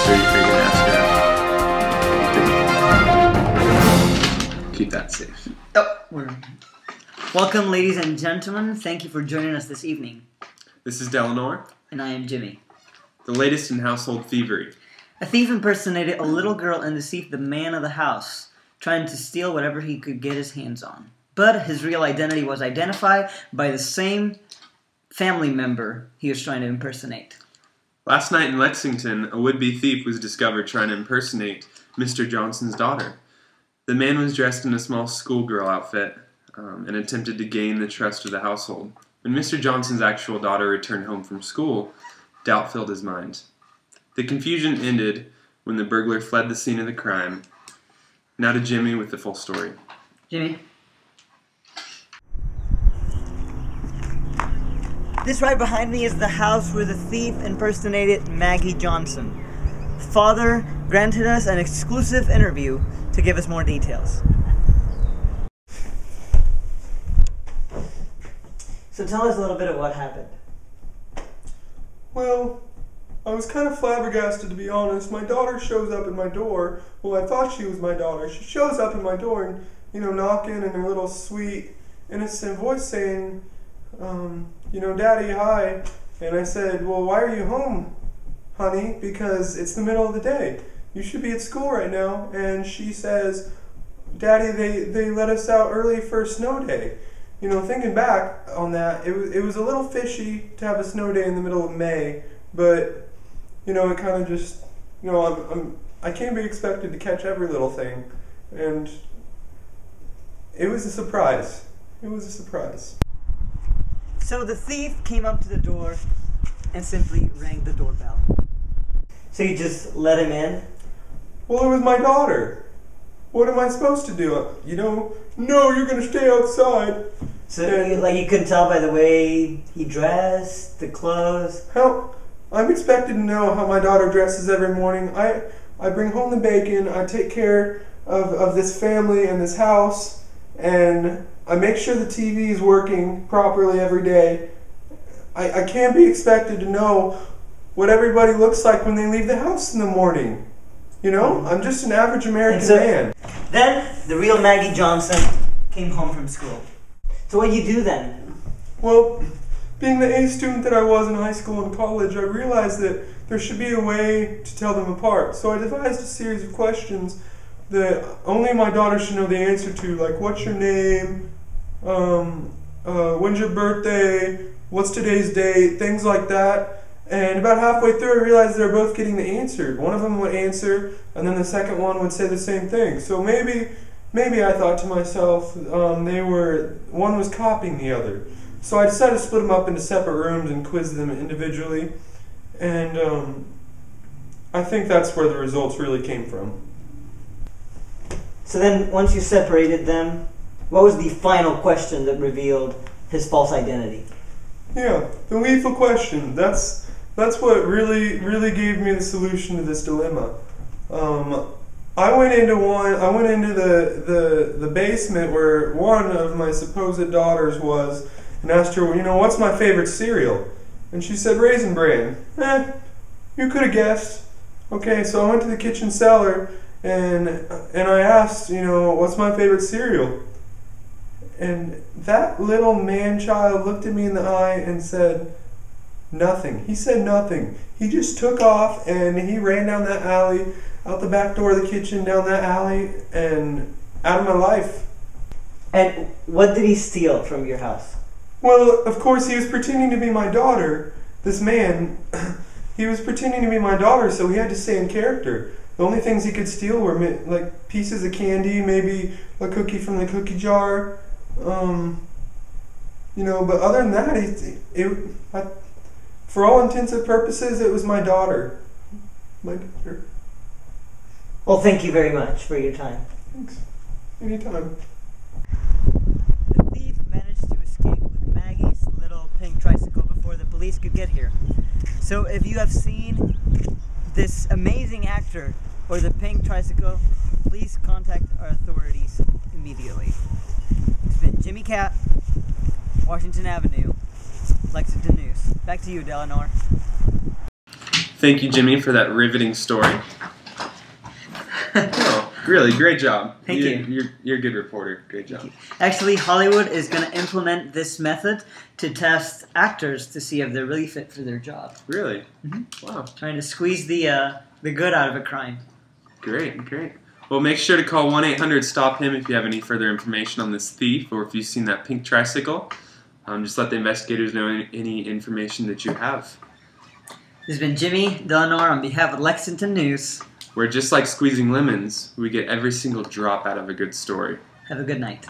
sure you're gonna ask her. Keep that safe. Welcome, ladies and gentlemen. Thank you for joining us this evening. This is Delanor. And I am Jimmy. The latest in household thievery. A thief impersonated a little girl and deceived the man of the house, trying to steal whatever he could get his hands on. But his real identity was identified by the same family member he was trying to impersonate. Last night in Lexington, a would-be thief was discovered trying to impersonate Mr. Johnson's daughter. The man was dressed in a small schoolgirl outfit and attempted to gain the trust of the household. When Mr. Johnson's actual daughter returned home from school, doubt filled his mind. The confusion ended when the burglar fled the scene of the crime. Now to Jimmy with the full story. Jimmy? This right behind me is the house where the thief impersonated Maggie Johnson. Father granted us an exclusive interview to give us more details. So tell us a little bit of what happened. Well, I was kind of flabbergasted, to be honest. My daughter shows up at my door. Well, I thought she was my daughter. She shows up at my door and, knocking in her little sweet, innocent voice saying, Daddy, hi. And I said, well, why are you home, honey? Because it's the middle of the day. You should be at school right now. And she says, Daddy, they let us out early for a snow day. Thinking back on that, it was a little fishy to have a snow day in the middle of May, but, it kind of just, I can't be expected to catch every little thing, and it was a surprise. It was a surprise. So the thief came up to the door and simply rang the doorbell. So you just let him in? Well, it was my daughter. What am I supposed to do? No, you're going to stay outside. So you couldn't tell by the way he dressed, the clothes? Hell, I'm expected to know how my daughter dresses every morning. I bring home the bacon, I take care of this family and this house, and I make sure the TV is working properly every day. I can't be expected to know what everybody looks like when they leave the house in the morning. I'm just an average American man. Then the real Maggie Johnson came home from school. So what did you do then? Well, being the A student that I was in high school and college, I realized that there should be a way to tell them apart. So I devised a series of questions that only my daughter should know the answer to, like, what's your name, when's your birthday, what's today's date, things like that. And about halfway through, I realized they were both getting the answer. One of them would answer, and then the second one would say the same thing. So maybe I thought to myself, one was copying the other. So I decided to split them up into separate rooms and quiz them individually. And I think that's where the results really came from. So then, once you separated them, what was the final question that revealed his false identity? Yeah, the lethal question. That's what really gave me the solution to this dilemma. I went into the basement where one of my supposed daughters was, and asked her, what's my favorite cereal? And she said Raisin Bran. You could have guessed. Okay, so I went to the kitchen cellar and I asked, what's my favorite cereal? And that little man-child looked at me in the eye and said, nothing. He said nothing. He just took off and he ran down that alley, out the back door of the kitchen, down that alley, and out of my life. And what did he steal from your house? Well, of course, he was pretending to be my daughter. This man, he was pretending to be my daughter, so he had to stay in character. The only things he could steal were like pieces of candy, maybe a cookie from the cookie jar. But other than that, for all intents and purposes, it was my daughter. My daughter. Well, thank you very much for your time. Thanks. Anytime. The thief managed to escape with Maggie's little pink tricycle before the police could get here. So if you have seen this amazing actor or the pink tricycle, please contact our authorities immediately. It's been Jimmy Cat, Washington Avenue, Lexington News. Back to you, Delanor. Thank you, Jimmy, for that riveting story. Oh, really, great job. Thank you. You're a good reporter. Great job. Actually, Hollywood is going to implement this method to test actors to see if they're really fit for their job. Really? Mm-hmm. Wow. Trying to squeeze the good out of a crime. Great. Well, make sure to call 1-800-STOP-HIM if you have any further information on this thief or if you've seen that pink tricycle. Just let the investigators know any information that you have. This has been Jimmy Delano on behalf of Lexington News. Where just like squeezing lemons, we get every single drop out of a good story. Have a good night.